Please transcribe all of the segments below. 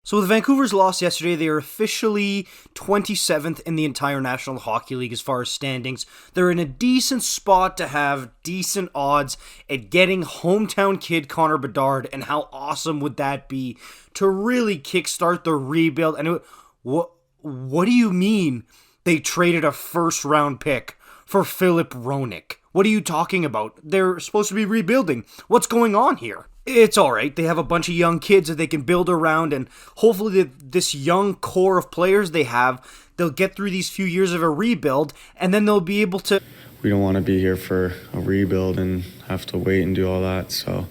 So with Vancouver's loss yesterday, they are officially 27th in the entire National Hockey League as far as standings. They're in a decent spot to have decent odds at getting hometown kid Connor Bedard, and how awesome would that be to really kickstart the rebuild? And what do you mean they traded a first-round pick for Filip Hronek? What are you talking about? They're supposed to be rebuilding. What's going on here? It's alright. They have a bunch of young kids that they can build around, and hopefully this young core of players they have, they'll get through these few years of a rebuild, and then they'll be able to... We don't want to be here for a rebuild and have to wait and do all that, so...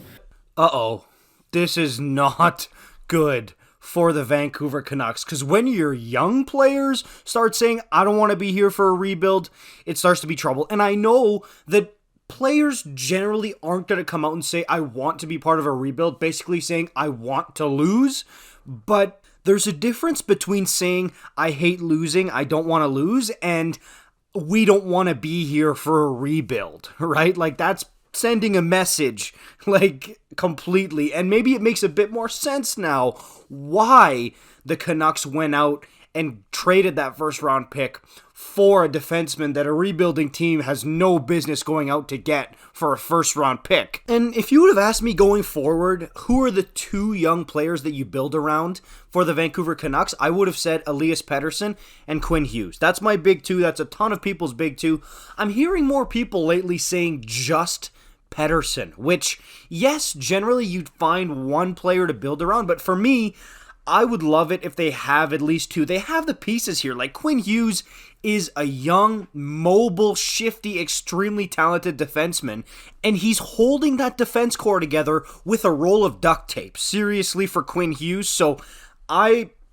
Uh-oh. This is not good for the Vancouver Canucks, because when your young players start saying, I don't want to be here for a rebuild, it starts to be trouble. And I know that players generally aren't going to come out and say, I want to be part of a rebuild, basically saying, I want to lose. But there's a difference between saying, I hate losing, I don't want to lose, and we don't want to be here for a rebuild, right? Like, that's sending a message, like, completely. And maybe it makes a bit more sense now why the Canucks went out and traded that first-round pick for a defenseman that a rebuilding team has no business going out to get for a first-round pick. And if you would have asked me going forward, who are the two young players that you build around for the Vancouver Canucks, I would have said Elias Pettersson and Quinn Hughes. That's my big two. That's a ton of people's big two. I'm hearing more people lately saying just Pettersson, which, yes, generally you'd find one player to build around, but for me, I would love it if they have at least two. They have the pieces here. Like, Quinn Hughes is a young, mobile, shifty, extremely talented defenseman, and he's holding that defense core together with a roll of duct tape. Seriously, for Quinn Hughes. So,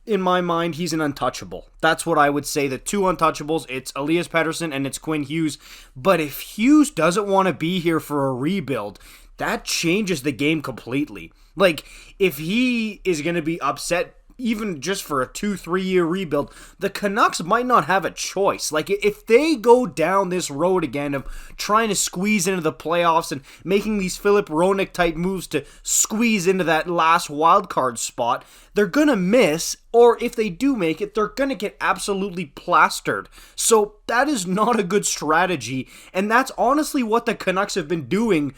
in my mind, he's an untouchable. That's what I would say. The two untouchables, it's Elias Pettersson and it's Quinn Hughes. But if Hughes doesn't want to be here for a rebuild, that changes the game completely. Like, if he is going to be upset even just for a 2-3 year rebuild, the Canucks might not have a choice. Like, if they go down this road again of trying to squeeze into the playoffs and making these Filip Hronek type moves to squeeze into that last wildcard spot, they're going to miss, or if they do make it, they're going to get absolutely plastered. So that is not a good strategy, and that's honestly what the Canucks have been doing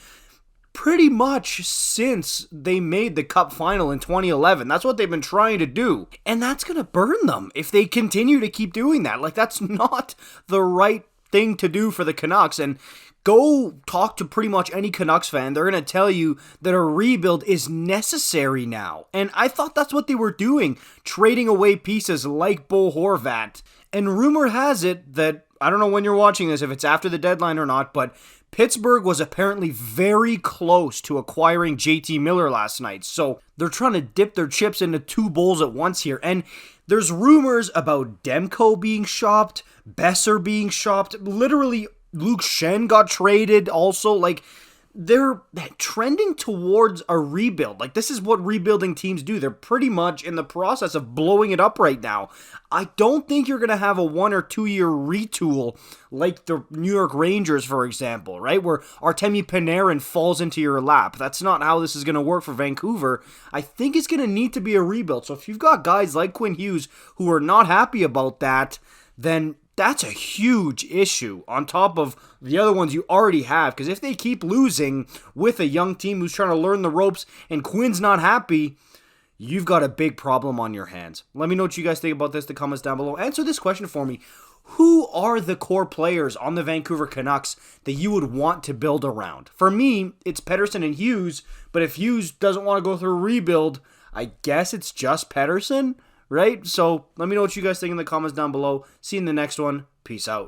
pretty much since they made the Cup final in 2011. That's what they've been trying to do. And that's going to burn them if they continue to keep doing that. Like, that's not the right thing to do for the Canucks. And go talk to pretty much any Canucks fan. They're going to tell you that a rebuild is necessary now. And I thought that's what they were doing, trading away pieces like Bo Horvat. And rumor has it that, I don't know when you're watching this, if it's after the deadline or not, but Pittsburgh was apparently very close to acquiring JT Miller last night. So they're trying to dip their chips into two bowls at once here. And there's rumors about Demko being shopped, boeser being shopped. Literally, Luke Schenn got traded also. Like, they're trending towards a rebuild. Like, this is what rebuilding teams do. They're pretty much in the process of blowing it up right now. I don't think you're going to have a 1 or 2 year retool like the New York Rangers, for example, right? Where Artemi Panarin falls into your lap. That's not how this is going to work for Vancouver. I think it's going to need to be a rebuild. So if you've got guys like Quinn Hughes who are not happy about that, then that's a huge issue on top of the other ones you already have. Because if they keep losing with a young team who's trying to learn the ropes and Quinn's not happy, you've got a big problem on your hands. Let me know what you guys think about this in the comments down below. Answer this question for me. Who are the core players on the Vancouver Canucks that you would want to build around? For me, it's Pettersson and Hughes. But if Hughes doesn't want to go through a rebuild, I guess it's just Pettersson, right? So let me know what you guys think in the comments down below. See you in the next one. Peace out.